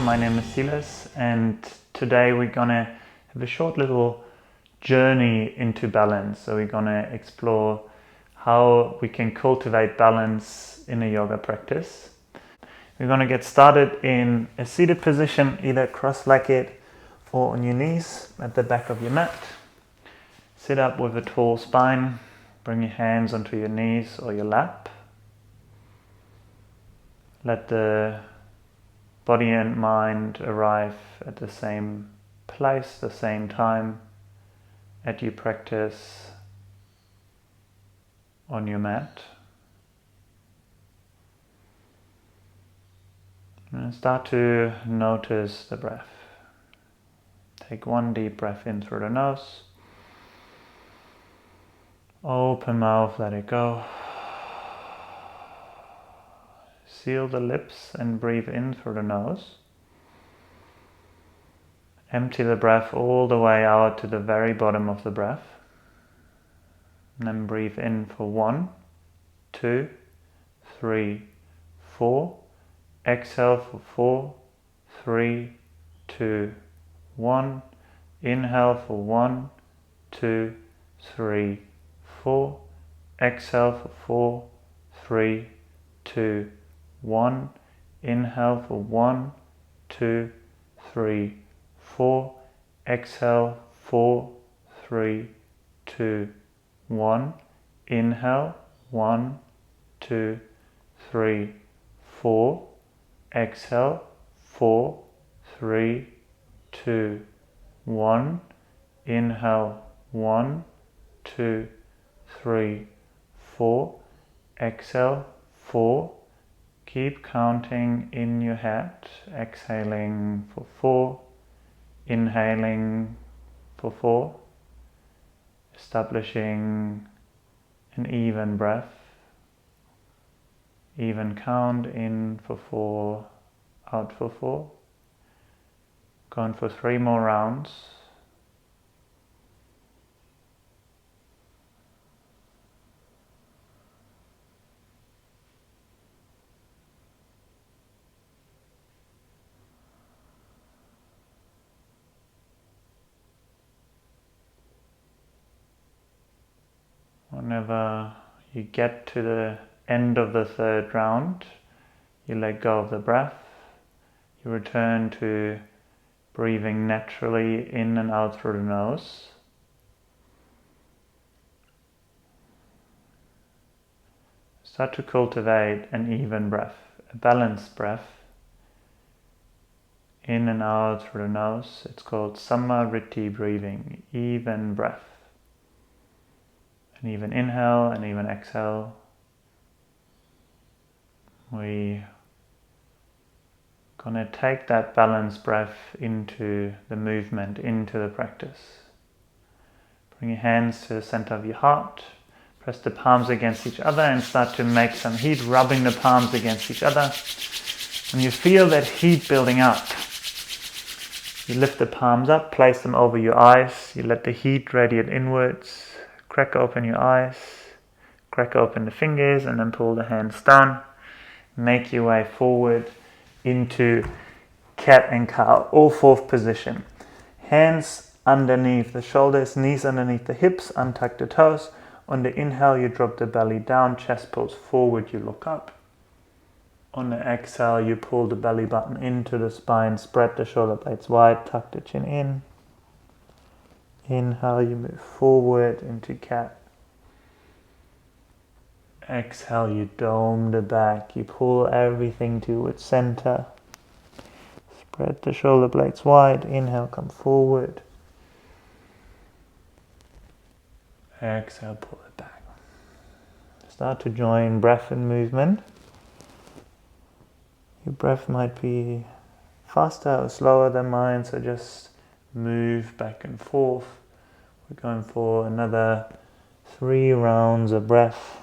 My name is Silas, and today we're gonna have a short little journey into balance. So we're gonna explore how we can cultivate balance in a yoga practice. We're gonna get started in a seated position, either cross-legged or on your knees at the back of your mat. Sit up with a tall spine. Bring your hands onto your knees or your lap. Let the body and mind arrive at the same place, the same time as you practice on your mat. And start to notice the breath. Take one deep breath in through the nose. Open mouth, let it go. Seal the lips and breathe in through the nose. Empty the breath all the way out to the very bottom of the breath. And then breathe in for 1, 2, 3, 4. Exhale for 4, 3, 2, 1. Inhale for 1, 2, 3, 4. Exhale for 4, 3, 2, 1. Inhale for 1, 2, 3, 4. Exhale 4, 3, 2, 1. Inhale 1, 2, 3, 4. Exhale 4, 3, 2, 1. Inhale 1, 2, 3, 4. Exhale 4. Keep counting in your head, exhaling for 4, inhaling for 4, establishing an even breath, even count in for 4, out for 4, going for 3 more rounds. Whenever you get to the end of the 3rd round, you let go of the breath. You return to breathing naturally in and out through the nose. Start to cultivate an even breath, a balanced breath. In and out through the nose. It's called Samariti breathing, even breath. An even inhale, an even exhale. We're gonna take that balanced breath into the movement, into the practice. Bring your hands to the center of your heart. Press the palms against each other and start to make some heat, rubbing the palms against each other. And you feel that heat building up. You lift the palms up, place them over your eyes. You let the heat radiate inwards. Crack open your eyes, crack open the fingers, and then pull the hands down. Make your way forward into cat and cow, all 4th position. Hands underneath the shoulders, knees underneath the hips, untuck the toes. On the inhale, you drop the belly down, chest pulls forward, you look up. On the exhale, you pull the belly button into the spine, spread the shoulder blades wide, tuck the chin in. Inhale, you move forward into cat. Exhale, you dome the back. You pull everything to its center. Spread the shoulder blades wide. Inhale, come forward. Exhale, pull it back. Start to join breath and movement. Your breath might be faster or slower than mine, so just move back and forth. We're going for another 3 rounds of breath.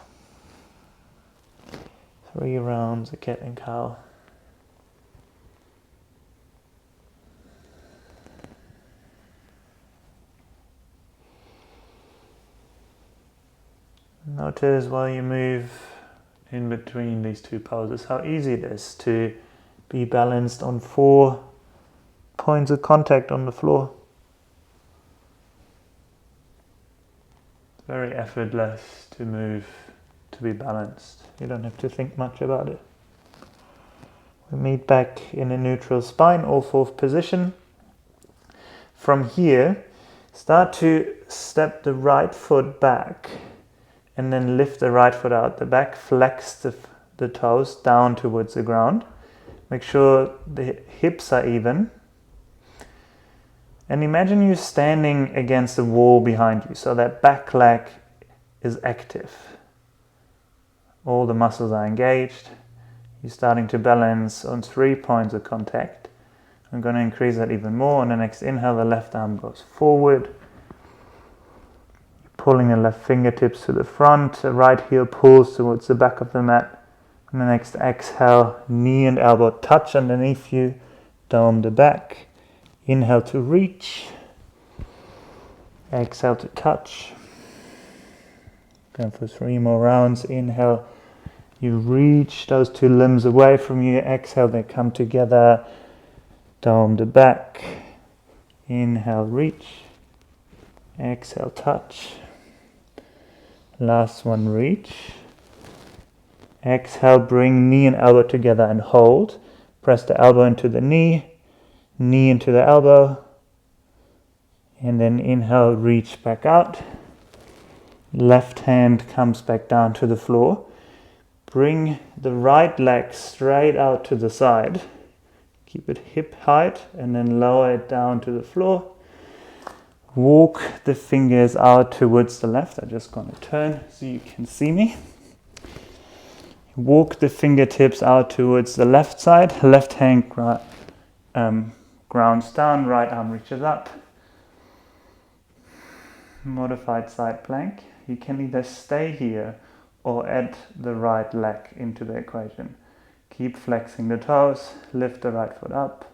3 rounds of cat and cow. Notice while you move in between these two poses how easy it is to be balanced on 4 points of contact on the floor. It's very effortless to move, to be balanced. You don't have to think much about it. We meet back in a neutral spine or 4th position. From here, start to step the right foot back and then lift the right foot out the back, flex the toes down towards the ground. Make sure the hips are even. And imagine you standing against the wall behind you, so that back leg is active. All the muscles are engaged. You're starting to balance on 3 points of contact. I'm going to increase that even more. On the next inhale, the left arm goes forward. Pulling the left fingertips to the front, the right heel pulls towards the back of the mat. On the next exhale, knee and elbow touch underneath you, dome the back. Inhale to reach, exhale to touch. Go for 3 more rounds. Inhale, you reach those 2 limbs away from you. Exhale, they come together, dome the back. Inhale, reach, exhale, touch. Last one, reach. Exhale, bring knee and elbow together and hold. Press the elbow into the knee, knee into the elbow. And then inhale, reach back out. Left hand comes back down to the floor. Bring the right leg straight out to the side. Keep it hip height and then lower it down to the floor. Walk the fingers out towards the left. I'm just going to turn so you can see me. Walk the fingertips out towards the left side. Left hand grounds down, right arm reaches up. Modified side plank. You can either stay here or add the right leg into the equation. Keep flexing the toes, lift the right foot up.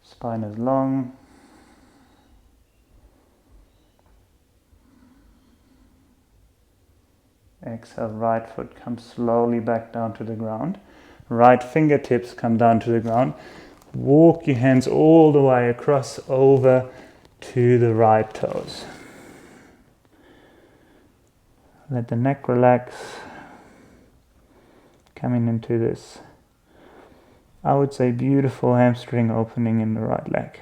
Spine is long. Exhale, right foot comes slowly back down to the ground. Right fingertips come down to the ground. Walk your hands all the way across over to the right toes. Let the neck relax. Coming into this, I would say, beautiful hamstring opening in the right leg.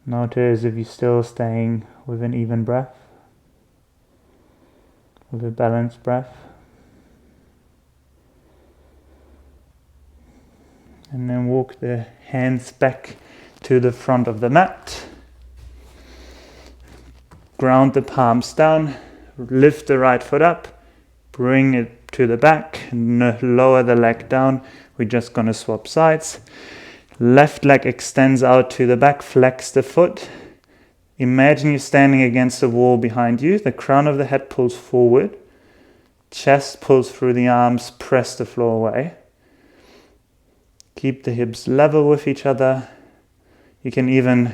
Notice if you're still staying with an even breath. With a balanced breath. And then walk the hands back to the front of the mat. Ground the palms down. Lift the right foot up. Bring it to the back. Lower the leg down. We're just going to swap sides. Left leg extends out to the back. Flex the foot. Imagine you're standing against the wall behind you. The crown of the head pulls forward. Chest pulls through the arms. Press the floor away. Keep the hips level with each other. You can even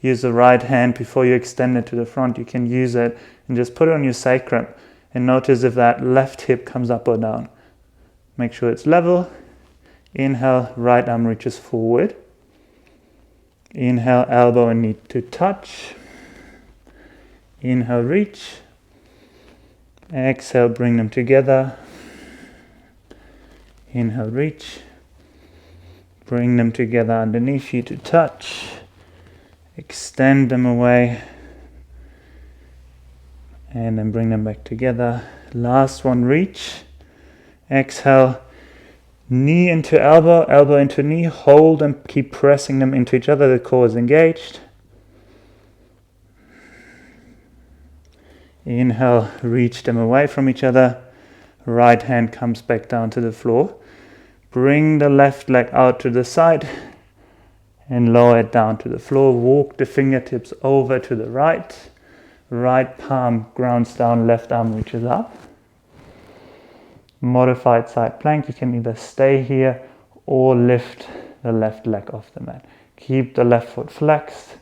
use the right hand before you extend it to the front. You can use it and just put it on your sacrum. And notice if that left hip comes up or down. Make sure it's level. Inhale, right arm reaches forward. Inhale, elbow and knee to touch. Inhale, reach. Exhale, bring them together. Inhale, reach. Bring them together underneath you to touch. Extend them away. And then bring them back together. Last one, reach. Exhale, knee into elbow, elbow into knee. Hold and keep pressing them into each other. The core is engaged. Inhale, reach them away from each other. Right hand comes back down to the floor. Bring the left leg out to the side And lower it down to the floor. Walk the fingertips over to the right. Right palm grounds down, left arm reaches up. Modified side plank. You can either stay here or lift the left leg off the mat. Keep the left foot flexed.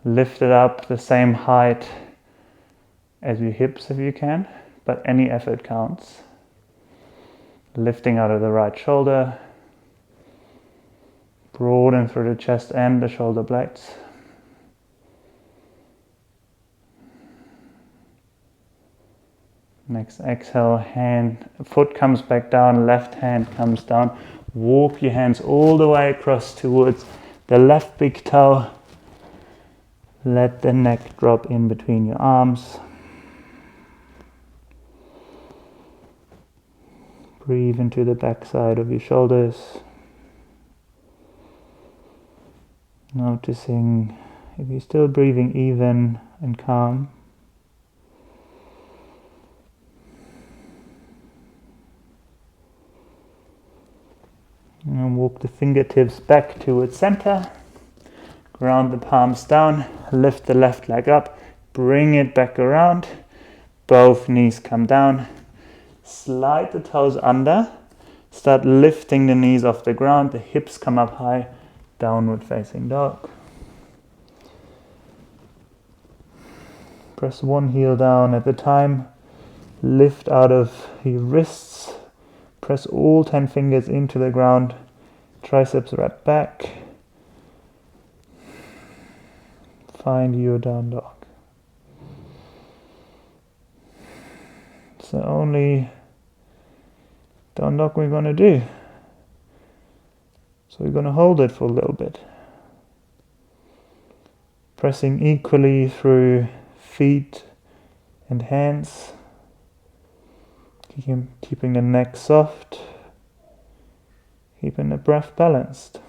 Lift it up the same height as your hips if you can, but any effort counts. Lifting out of the right shoulder. Broaden through the chest and the shoulder blades. Next exhale, foot comes back down, left hand comes down. Walk your hands all the way across towards the left big toe. Let the neck drop in between your arms. Breathe into the back side of your shoulders. Noticing if you're still breathing even and calm. And walk the fingertips back towards center. Ground the palms down. Lift the left leg up. Bring it back around. Both knees come down. Slide the toes under. Start lifting the knees off the ground. The hips come up high. Downward facing dog. Press one heel down at a time. Lift out of your wrists. Press all 10 fingers into the ground. Triceps wrap back. Find your down dog. It's the only down dog we're going to do. So we're going to hold it for a little bit. Pressing equally through feet and hands. Keeping the neck soft. Keeping the breath balanced.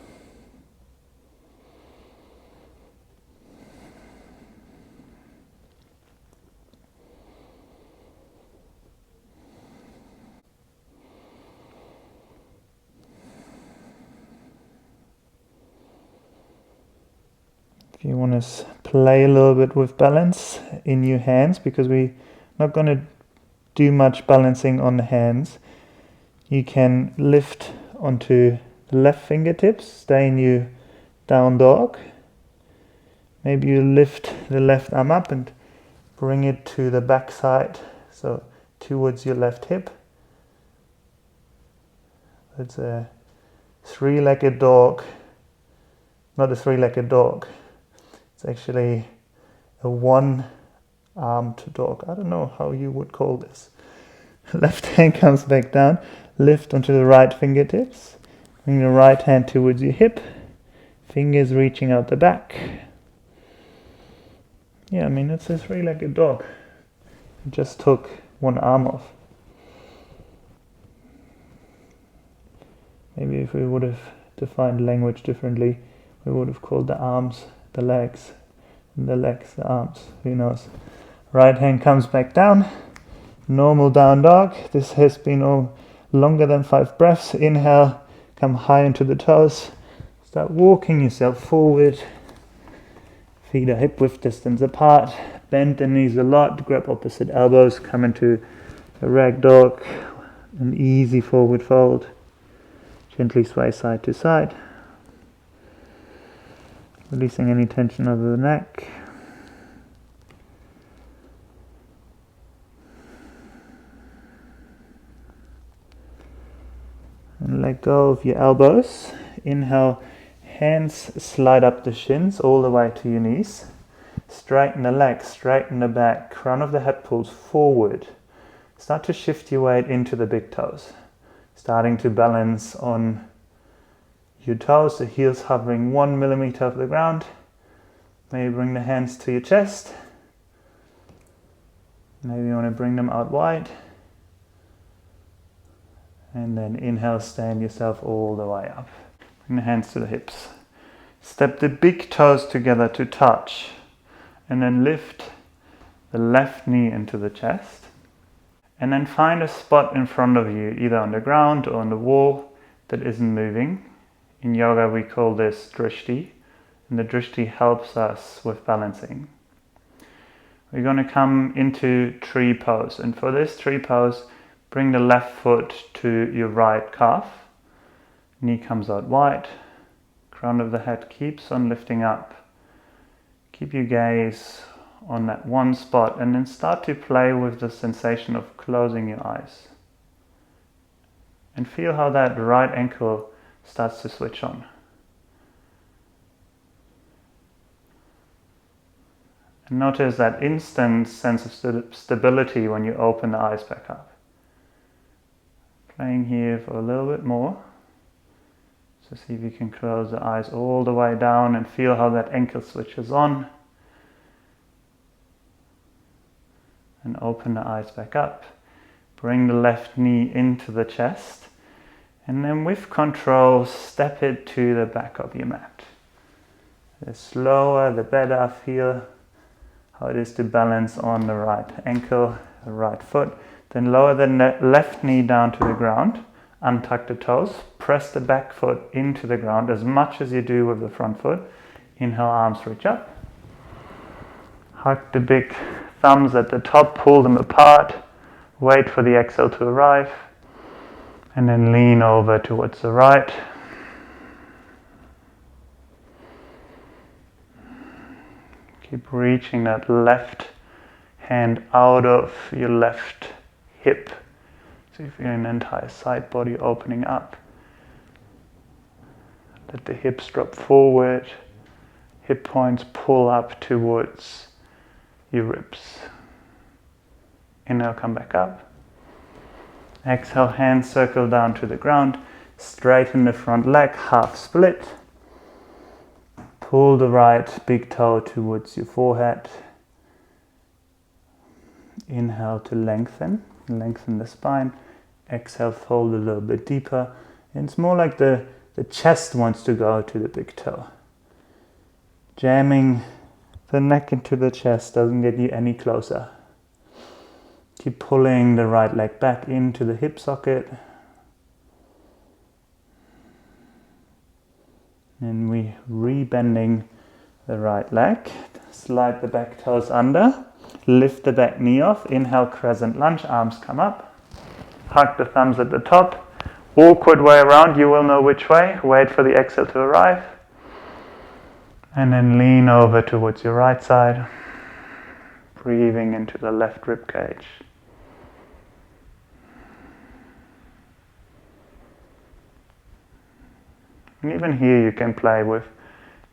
If you want to play a little bit with balance in your hands, because we're not going to do much balancing on the hands, you can lift onto the left fingertips, stay in your down dog. Maybe you lift the left arm up and bring it to the back side, so towards your left hip. It's a three-legged dog, not a three-legged dog. It's actually a one-armed dog. I don't know how you would call this. Left hand comes back down. Lift onto the right fingertips. Bring the right hand towards your hip. Fingers reaching out the back. Yeah, it's a three-legged dog. I just took one arm off. Maybe if we would have defined language differently, we would have called the arms the legs, and the legs the arms. Who knows? Right hand comes back down. Normal down dog. This has been longer than 5 breaths. Inhale, come high into the toes. Start walking yourself forward. Feet are hip width distance apart. Bend the knees a lot. Grab opposite elbows. Come into a rag dog. An easy forward fold. Gently sway side to side. Releasing any tension over the neck. And let go of your elbows. Inhale, hands slide up the shins all the way to your knees. Straighten the legs, straighten the back. Crown of the head pulls forward. Start to shift your weight into the big toes. Starting to balance on your toes, the heels hovering 1 millimeter off the ground. Maybe bring the hands to your chest. Maybe you want to bring them out wide. And then inhale, stand yourself all the way up. Bring the hands to the hips. Step the big toes together to touch. And then lift the left knee into the chest. And then find a spot in front of you, either on the ground or on the wall, that isn't moving. In yoga we call this drishti, and the drishti helps us with balancing. We're going to come into tree pose, and for this tree pose, bring the left foot to your right calf. Knee comes out wide, crown of the head keeps on lifting up. Keep your gaze on that one spot and then start to play with the sensation of closing your eyes. And feel how that right ankle starts to switch on. And notice that instant sense of stability when you open the eyes back up. Playing here for a little bit more. So see if you can close the eyes all the way down and feel how that ankle switches on. And open the eyes back up. Bring the left knee into the chest. And then with control, step it to the back of your mat. The slower, the better. Feel how it is to balance on the right ankle, the right foot. Then lower the left knee down to the ground. Untuck the toes. Press the back foot into the ground as much as you do with the front foot. Inhale, arms reach up. Hug the big thumbs at the top, pull them apart. Wait for the exhale to arrive. And then lean over towards the right. Keep reaching that left hand out of your left hip. So you feel an entire side body opening up. Let the hips drop forward. Hip points pull up towards your ribs. Inhale, come back up. Exhale, hands circle down to the ground. Straighten the front leg, half split. Pull the right big toe towards your forehead. Inhale to lengthen the spine. Exhale, fold a little bit deeper. And it's more like the chest wants to go to the big toe. Jamming the neck into the chest doesn't get you any closer. Keep pulling the right leg back into the hip socket. And we re-bending the right leg. Slide the back toes under. Lift the back knee off. Inhale, crescent lunge, arms come up. Hug the thumbs at the top. Awkward way around, you will know which way. Wait for the exhale to arrive. And then lean over towards your right side. Breathing into the left rib cage. And even here you can play with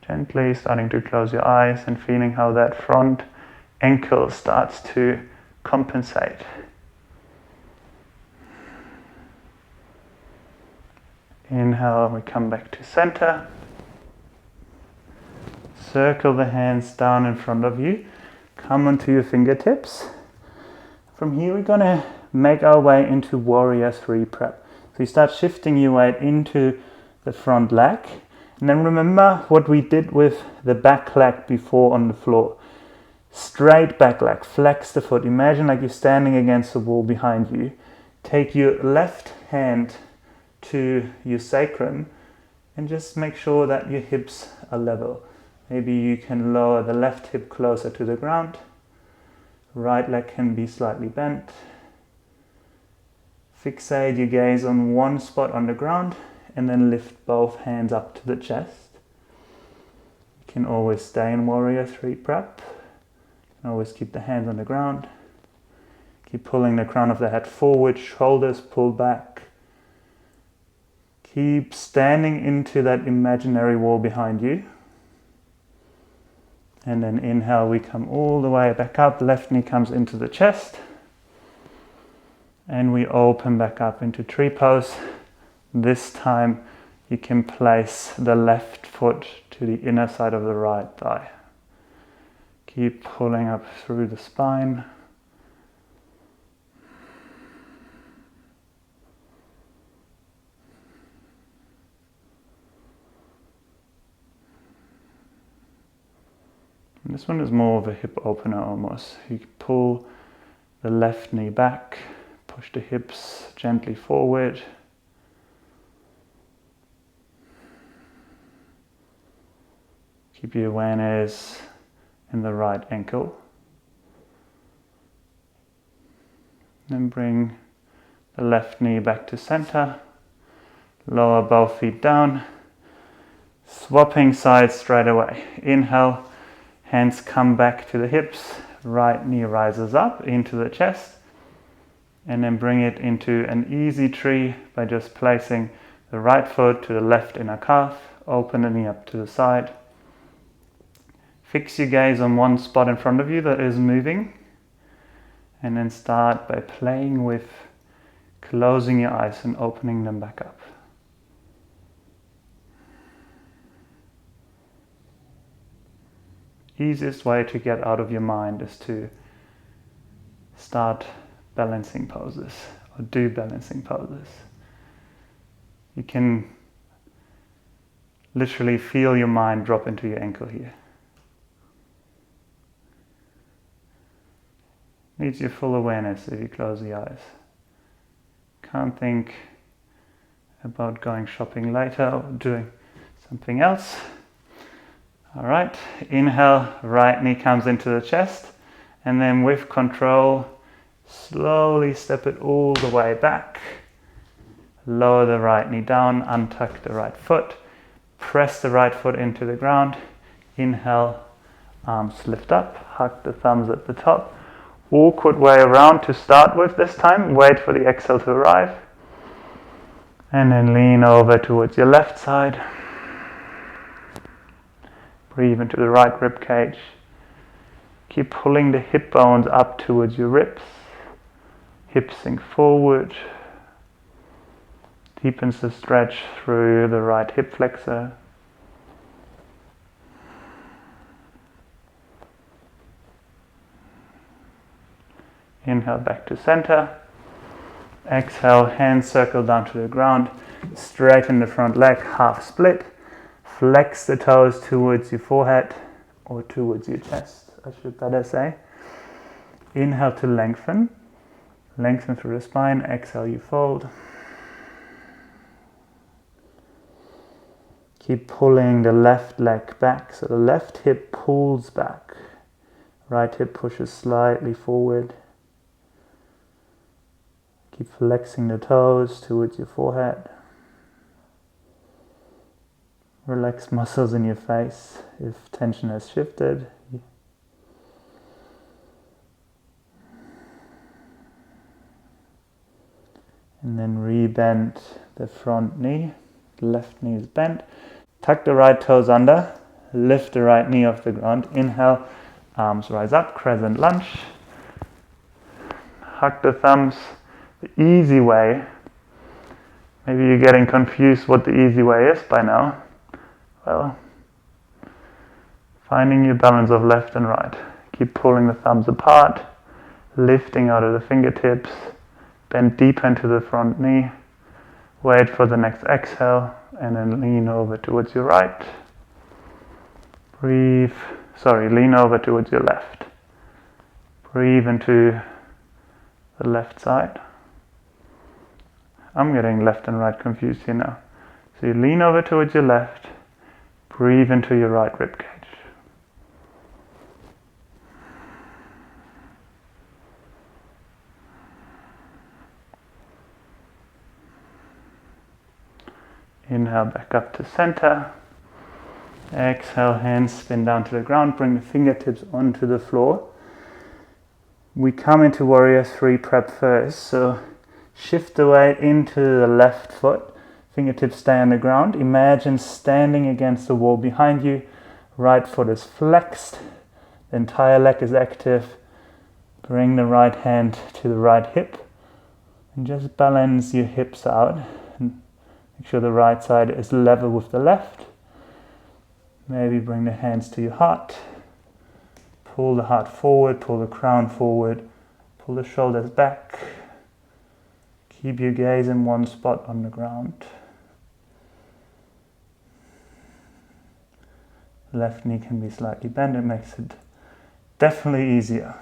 gently starting to close your eyes and feeling how that front ankle starts to compensate. Inhale, we come back to center. Circle the hands down in front of you. Come onto your fingertips. From here we're going to make our way into Warrior 3 prep. So you start shifting your weight into the front leg. And then remember what we did with the back leg before on the floor. Straight back leg, flex the foot. Imagine like you're standing against the wall behind you. Take your left hand to your sacrum and just make sure that your hips are level. Maybe you can lower the left hip closer to the ground. Right leg can be slightly bent. Fixate your gaze on one spot on the ground and then lift both hands up to the chest. You can always stay in Warrior 3 prep. You can always keep the hands on the ground. Keep pulling the crown of the head forward, shoulders pull back. Keep standing into that imaginary wall behind you. And then inhale, we come all the way back up. Left knee comes into the chest. And we open back up into tree pose. This time you can place the left foot to the inner side of the right thigh. Keep pulling up through the spine. And this one is more of a hip opener almost. You pull the left knee back, push the hips gently forward. Keep your awareness in the right ankle. Then bring the left knee back to center. Lower both feet down. Swapping sides straight away. Inhale, hands come back to the hips. Right knee rises up into the chest. And then bring it into an easy tree by just placing the right foot to the left inner calf. Open the knee up to the side. Fix your gaze on one spot in front of you that is moving. And then start by playing with closing your eyes and opening them back up. Easiest way to get out of your mind is to start balancing poses or do balancing poses. You can literally feel your mind drop into your ankle here. Needs your full awareness if you close the eyes. Can't think about going shopping later or doing something else. All right, inhale, right knee comes into the chest, and then with control, slowly step it all the way back. Lower the right knee down, untuck the right foot, press the right foot into the ground. Inhale, arms lift up, hug the thumbs at the top. Awkward way around to start with this time. Wait for the exhale to arrive. And then lean over towards your left side. Breathe into the right rib cage. Keep pulling the hip bones up towards your ribs. Hips sink forward. Deepens the stretch through the right hip flexor. Inhale back to center. Exhale, hands circle down to the ground. Straighten the front leg, half split. Flex the toes towards your forehead or towards your chest, I should better say. Inhale to lengthen. Lengthen through the spine. Exhale, you fold. Keep pulling the left leg back. So the left hip pulls back. Right hip pushes slightly forward. Keep flexing the toes towards your forehead. Relax muscles in your face if tension has shifted. And then re-bend the front knee. The left knee is bent. Tuck the right toes under. Lift the right knee off the ground. Inhale, arms rise up, crescent lunge. Hug the thumbs. The easy way. Maybe you're getting confused what the easy way is by now. Well, finding your balance of left and right. Keep pulling the thumbs apart, lifting out of the fingertips, bend deep into the front knee, wait for the next exhale, and then lean over towards your right. Lean over towards your left. Breathe into the left side. I'm getting left and right confused here now. So you lean over towards your left. Breathe into your right rib cage. Inhale back up to center. Exhale, hands spin down to the ground. Bring the fingertips onto the floor. We come into Warrior 3 prep first. So shift the weight into the left foot. Fingertips stay on the ground. Imagine standing against the wall behind you. Right foot is flexed. The entire leg is active. Bring the right hand to the right hip. And just balance your hips out. And make sure the right side is level with the left. Maybe bring the hands to your heart. Pull the heart forward. Pull the crown forward. Pull the shoulders back. Keep your gaze in one spot on the ground. Left knee can be slightly bent. It makes it definitely easier.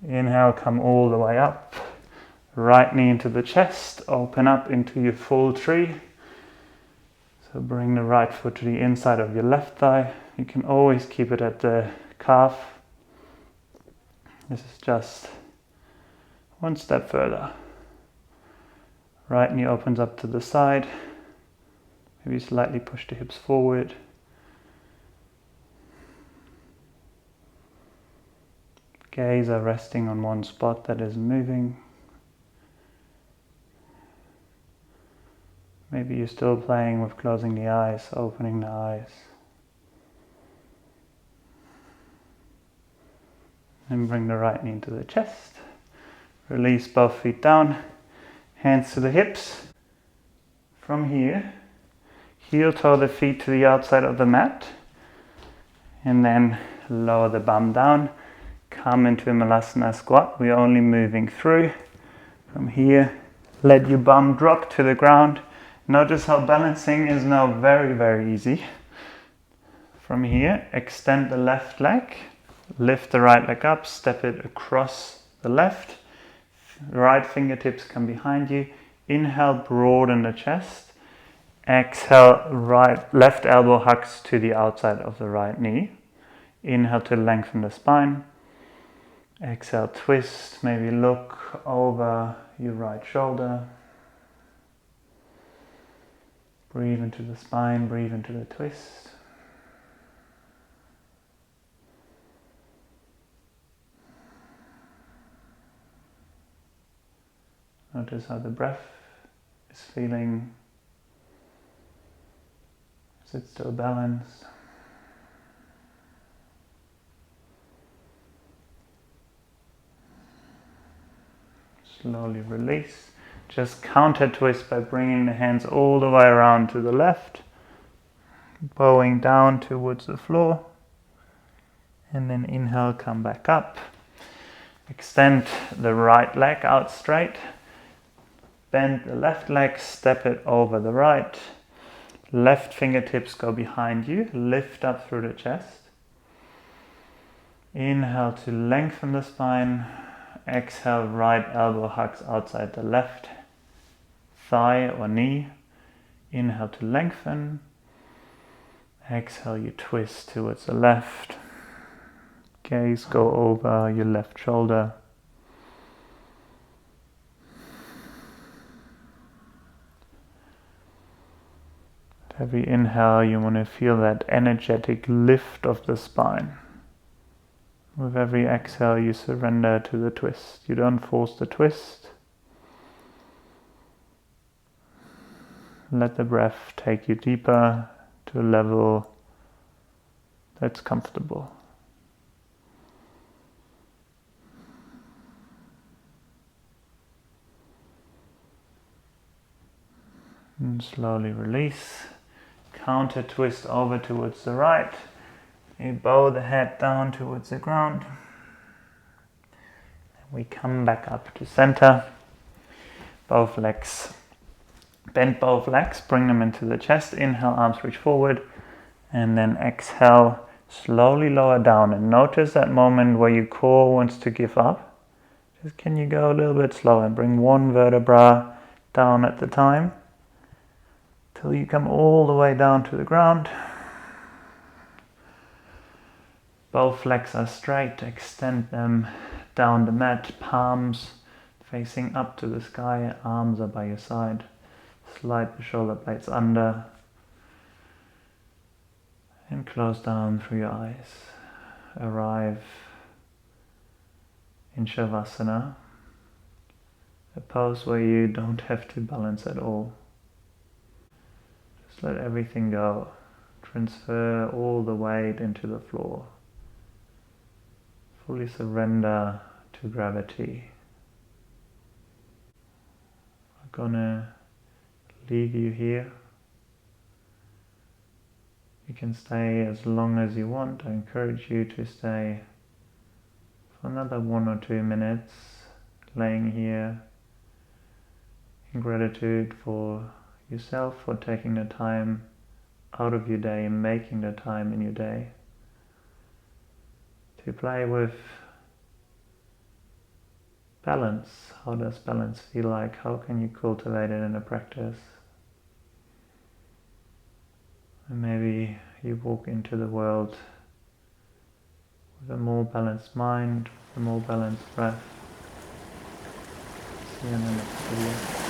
Inhale, come all the way up. Right knee into the chest. Open up into your full tree. So bring the right foot to the inside of your left thigh. You can always keep it at the calf. This is just one step further. Right knee opens up to the side. Maybe slightly push the hips forward. Gaze are resting on one spot that is moving. Maybe you're still playing with closing the eyes, opening the eyes. And bring the right knee to the chest. Release both feet down, hands to the hips. From here, heel toe the feet to the outside of the mat. And then lower the bum down. Come into a Malasana squat. We're only moving through. From here, let your bum drop to the ground. Notice how balancing is now very, very easy. From here, extend the left leg. Lift the right leg up, step it across the left. Right fingertips come behind you. Inhale, broaden the chest. Exhale, left elbow hugs to the outside of the right knee. Inhale to lengthen the spine. Exhale, twist. Maybe look over your right shoulder. Breathe into the spine, breathe into the twist. Notice how the breath is feeling. Is it still balanced? Slowly release. Just counter twist by bringing the hands all the way around to the left, bowing down towards the floor, and then inhale, come back up. Extend the right leg out straight. Bend the left leg, step it over the right. Left fingertips go behind you, lift up through the chest. Inhale to lengthen the spine. Exhale, right elbow hugs outside the left thigh or knee. Inhale to lengthen. Exhale, you twist towards the left. Gaze go over your left shoulder. At every inhale, you want to feel that energetic lift of the spine. With every exhale, you surrender to the twist. You don't force the twist. Let the breath take you deeper to a level that's comfortable. And slowly release. Counter twist over towards the right. You bow the head down towards the ground. We come back up to center. Both legs. Bend both legs, bring them into the chest. Inhale, arms reach forward. And then exhale, slowly lower down. And notice that moment where your core wants to give up. Just can you go a little bit slower and bring one vertebra down at the time. Till you come all the way down to the ground. Both legs are straight, extend them down the mat, palms facing up to the sky, arms are by your side. Slide the shoulder blades under and close down through your eyes. Arrive in Shavasana, a pose where you don't have to balance at all. Just let everything go. Transfer all the weight into the floor. Fully surrender to gravity. I'm gonna leave you here. You can stay as long as you want. I encourage you to stay for another 1 or 2 minutes, laying here in gratitude for yourself for taking the time out of your day and making the time in your day to play with balance. How does balance feel like? How can you cultivate it in a practice? And maybe you walk into the world with a more balanced mind, with a more balanced breath. See you in the next video.